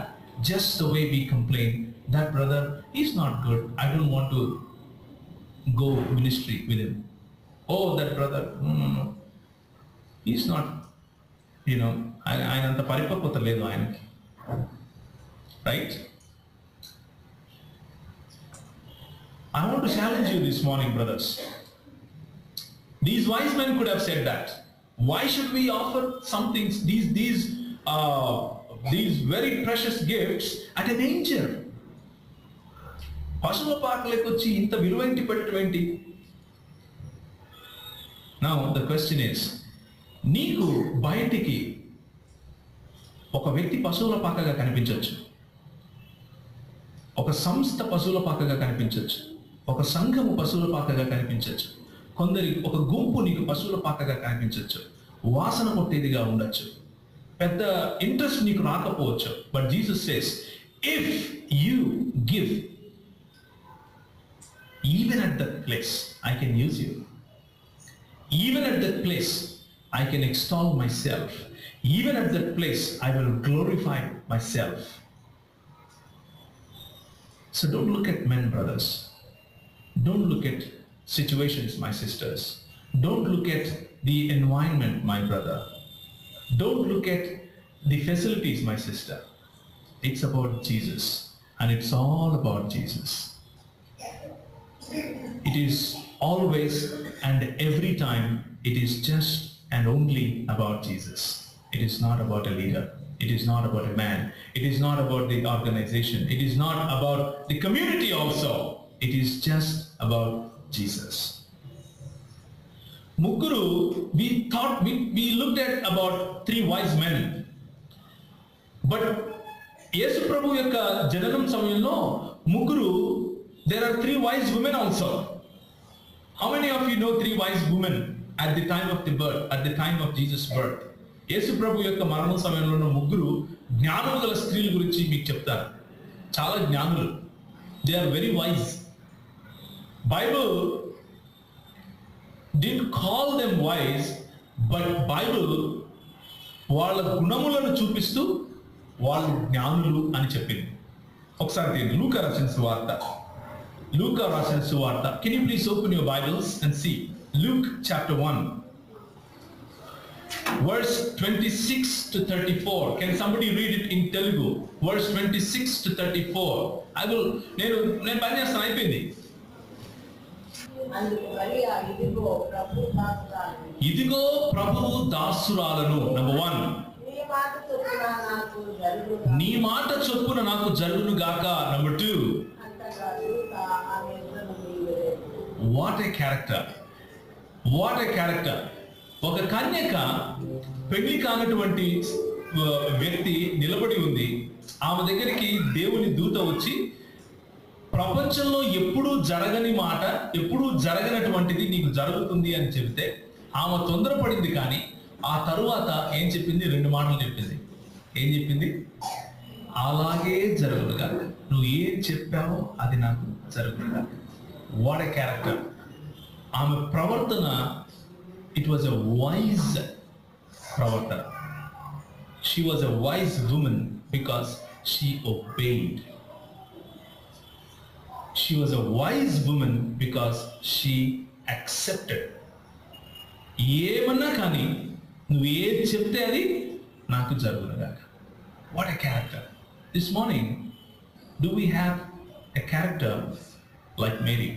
just the way we complain, that brother is not good, I don't want to go ministry with him. Oh, that brother, no, he's not, ఆయన అంత పరిపక్వత లేదు ఆయనకి, right? I want to challenge you this morning, brothers. These wise men could have said that. Why should we offer some things, these very precious gifts at a manger? పశువుల పాకలకు వచ్చి ఇంత విలువైంటి పెట్టడం ఏంటి? Now the question is, నీకు బయటికి ఒక వ్యక్తి పశువుల పాకగా కనిపించవచ్చు, ఒక సంస్థ పశువుల పాకగా కనిపించవచ్చు, ఒక సంఘము పశువుల పాకగా కనిపించవచ్చు, కొందరి ఒక గుంపు నీకు పశువుల పాకగా కనిపించవచ్చు, వాసన కొట్టేదిగా ఉండొచ్చు, పెద్ద ఇంట్రెస్ట్ నీకు రాకపోవచ్చు. But Jesus says, if you give, even at that place I can use you, even at that place I can extol myself, even at that place I will glorify myself. So don't look at men, brothers. Don't look at situations, my sisters. Don't look at the environment, my brother. Don't look at the facilities, my sister. It's about Jesus, and it's all about Jesus. It is always and every time, it is just and only about Jesus. It is not about a leader. It is not about a man. It is not about the organization. It is not about the community also. It is just about Jesus. Mugguru, we looked at about 3 wise men. But Yesu Prabhu యొక్క జననం సమయంలో ముగ్గురు, there are 3 wise women also. How many of you know 3 wise women at the time of the birth, at the time of Jesus' birth? యేసు ప్రభు యొక్క మరణం సమయంలో ఉన్న ముగ్గురు జ్ఞానం గల స్త్రీల గురించి మీకు చెప్తారు. చాలా జ్ఞానులు. They are very wise. Bible didn't call them wise, but Bible వాళ్ళ గుణములను చూపిస్తూ వాళ్ళు జ్ఞానులు అని చెప్పింది. ఒకసారి లూకా రాసిన సువార్త, Luke రాసిన సువార్త. Can you please open your Bibles and see Luke chapter 1, verse 26 to 34. Can somebody read it in Telugu? Verse 26 to 34. నేను పని చేస్తాను, అయిపోయింది. ఇదిగో ప్రభువు దాసురాలను. నంబర్ 1, నీ మాట చొప్పున నాకు జరుగును గాక. Number 2, what a character, what a character. ఒక కన్యక, పెళ్లి కానటువంటి వ్యక్తి నిలబడి ఉంది. ఆమె దగ్గరికి దేవుని దూత వచ్చి, ప్రపంచంలో ఎప్పుడూ జరగని మాట, ఎప్పుడూ జరగనటువంటిది నీకు జరుగుతుంది అని చెబితే ఆమె తొందరపడింది. కానీ ఆ తరువాత ఏం చెప్పింది? 2 మాటలు చెప్పింది. ఏం చెప్పింది? అలాగే జరుగునుగా, నువ్వు ఏం చెప్పావో అది నాకు జరుగునుగా. What a character. ఆమె ప్రవర్తన, it was a wise ప్రవర్తన. She was a wise woman because she obeyed. She was a wise woman because she accepted. ఏమన్నా కానీ నువ్వు ఏది చెప్తే అది నాకు జరుగునుగా. What a character. This morning, do we have a character like Mary,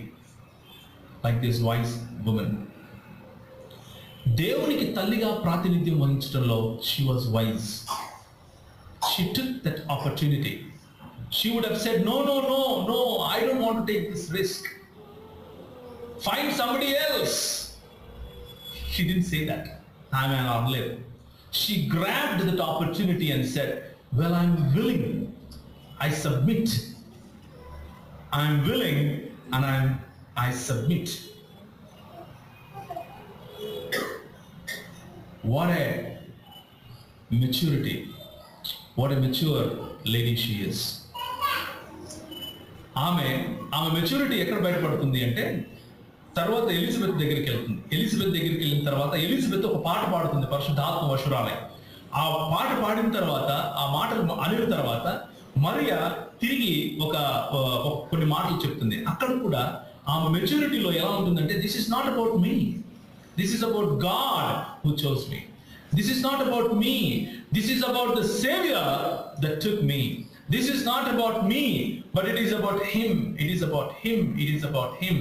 like this wise woman? దేవునికి తల్లిగా ప్రాతినిధ్యం వహించడంలో she was wise. She took that opportunity. She would have said, no, I don't want to take this risk. Find somebody else. She didn't say that. I'm an outlive. She grabbed that opportunity and said, well, I'm willing. I submit. I'm willing and I submit. What a maturity. What a mature lady she is. ఆమె maturity ఎక్కడ బయటపడుతుంది అంటే, తర్వాత Elizabeth దగ్గరికి వెళ్తుంది. Elizabeth దగ్గరికి వెళ్ళిన తర్వాత ఎలిజబెత్ ఒక పాట పాడుతుంది, పరిశుద్ధాత్మ వశురాలై. ఆ పాట పాడిన తర్వాత, ఆ మాటలు అనిన తర్వాత మరియా తిరిగి కొన్ని మాటలు చెప్తుంది. అక్కడ కూడా ఆమె మెచ్యూరిటీలో ఎలా ఉంటుందంటే, this is not about me, this is about God who chose me. This is not about me. This is about the Savior that took me. This is not about me, but it is about Him. It is about Him. It is about Him.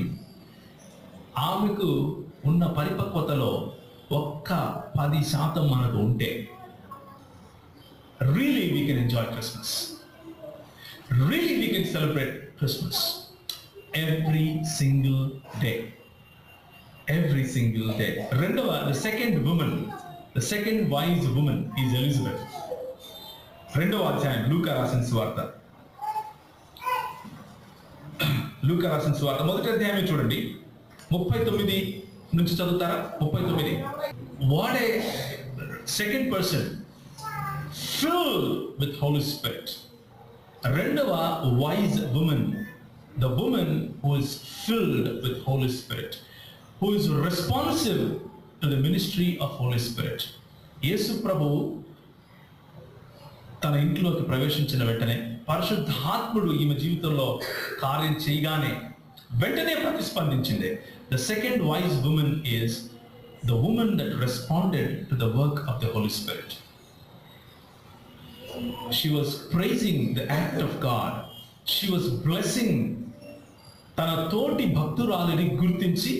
ఆమెకు ఉన్న పరిపక్వతలో ఒక్క 10% మనకు ఉంటే really we can enjoy Christmas. Really we can celebrate Christmas every single day. Every single day. రెండవ, the second wise woman is Elizabeth. రెండవ అధ్యాయం లూకా రాసిన సువార్త. లూకా రాసిన సువార్త మొదటి అధ్యాయం చూడండి, 39 నుంచి చదువుతారా? 39. What a second person filled with Holy Spirit. రెండవ wise woman, the woman who is filled with Holy Spirit, who is responsive to the ministry of Holy Spirit. యేసు ప్రభువు తన ఇంట్లోకి ప్రవేశించిన వెంటనే పరిశుద్ధాత్ముడు ఈమె జీవితంలో కార్యం చేయగానే వెంటనే ప్రతిస్పందించింది. The second wise woman is the woman that responded to the work of the Holy Spirit. She was praising the act of God. She was blessing. తన తోటి భక్తురాలిని గుర్తించి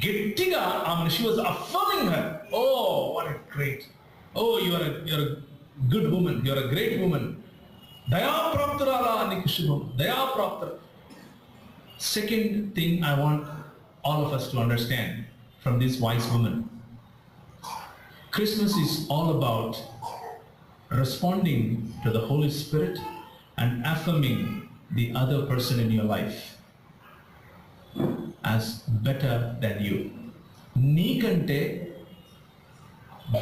గట్టిగా ఆమె, she was affirming her. Oh, what a great, oh, you're a good woman, you're a great woman. దయాప్రాప్తురాలా, నీకు శుభం, దయాప్రాప్త. Second thing I want all of us to understand from this wise woman, Christmas is all about responding to the Holy Spirit and affirming the other person in your life as better than you. నీకంటే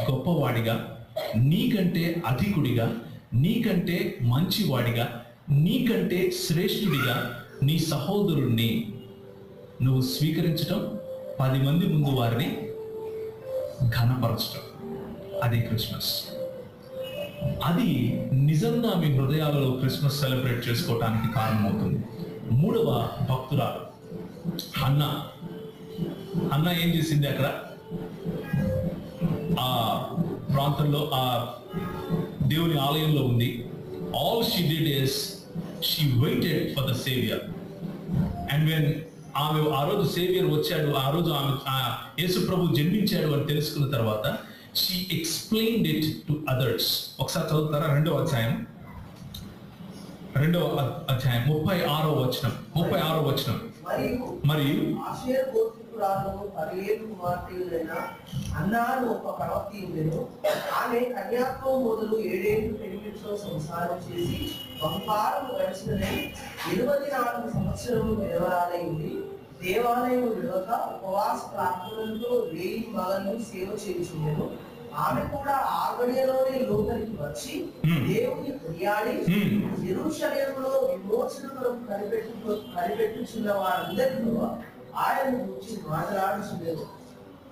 గొప్పవాడిగా, నీకంటే అధికుడిగా, నీకంటే మంచివాడిగా, నీకంటే శ్రేష్ఠుడిగా నీ సహోదరుణ్ణి నువ్వు స్వీకరించటం, 10 మంది ముందు వారిని ఘనపరచటం, అది క్రిస్మస్. అది నిజంగా మీ హృదయాలలో క్రిస్మస్ సెలబ్రేట్ చేసుకోవటానికి కారణమవుతుంది. మూడవ భక్తురాలు హన్నా. హన్నా ఏం చేసింది? అక్కడ ఆ ప్రాంతంలో ఆ దేవుని ఆలయంలో ఉంది. All she did is she waited for the saviour. And when ఆమె ఆ రోజు సేవియర్ వచ్చాడు, ఆ రోజు ఆమె యేసు ప్రభు జన్మించాడు అని తెలుసుకున్న తర్వాత she explained it to others. ఒకసారి చదువుతారా? రెండవ అధ్యాయం 36వ వచనం. మరియు ఆషేర్ గోత్రికురాలు పర్యేలు కుమార్తెలైన అన్నాను ఒక ప్రవక్తి ఉండెను. ఆమె కన్యాత్వం మొదలు 7 ఏళ్ళు పెళ్లితో సంసారం చేసి బహుకాలం గడిచినది. 24 సంవత్సరములు విధవరాలై ఉంది. దేవాలయం విడవక ఉపవాస ప్రార్థనలతో రేయి మగను సేవ చేయుచుండెను. ఆమె కూడా ఆగడియలోనే లోపలికి వచ్చి దేవుని కొనియాడి యెరూషలేములో విమోచన కొరకు కనిపెట్టుచున్న వారందరితో ఆయన గురించి మాట్లాడుచుండెను.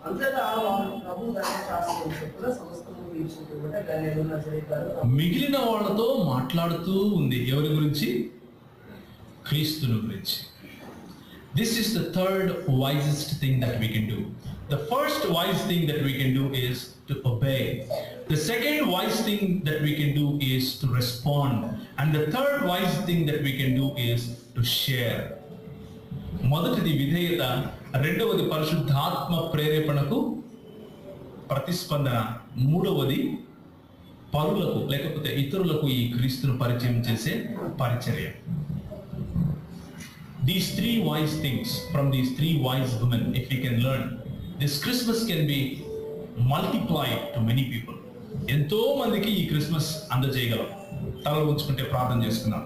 అంతటా వారు ప్రభు ధర్మశాస్త్రం చొప్పున సమస్తము వీక్షించుకుంటే గలిలయలో నజరేయుడు మిగిలిన వాళ్ళతో మాట్లాడుతూ ఉంది. ఎవరి గురించి? క్రీస్తుని గురించి. This is the third wisest thing that we can do. The first wise thing that we can do is to obey. The second wise thing that we can do is to respond. And the third wise thing that we can do is to share. మొదటిది విధేయత, రెండవది పరిశుద్ధాత్మ ప్రేరేపణకు ప్రతిస్పందన, మూడవది పరులకు లేకపోతే ఇతరులకు ఈ క్రీస్తును పరిచయం చేసే పరిచర్య. These 3 wise things from these 3 wise women, if we can learn, this Christmas can be multiplied to many people. ఎంతో మందికి ఈ క్రిస్మస్ అందజేయగలం. తల ఉంచుకుంటే ప్రార్థన చేసుకుందాం.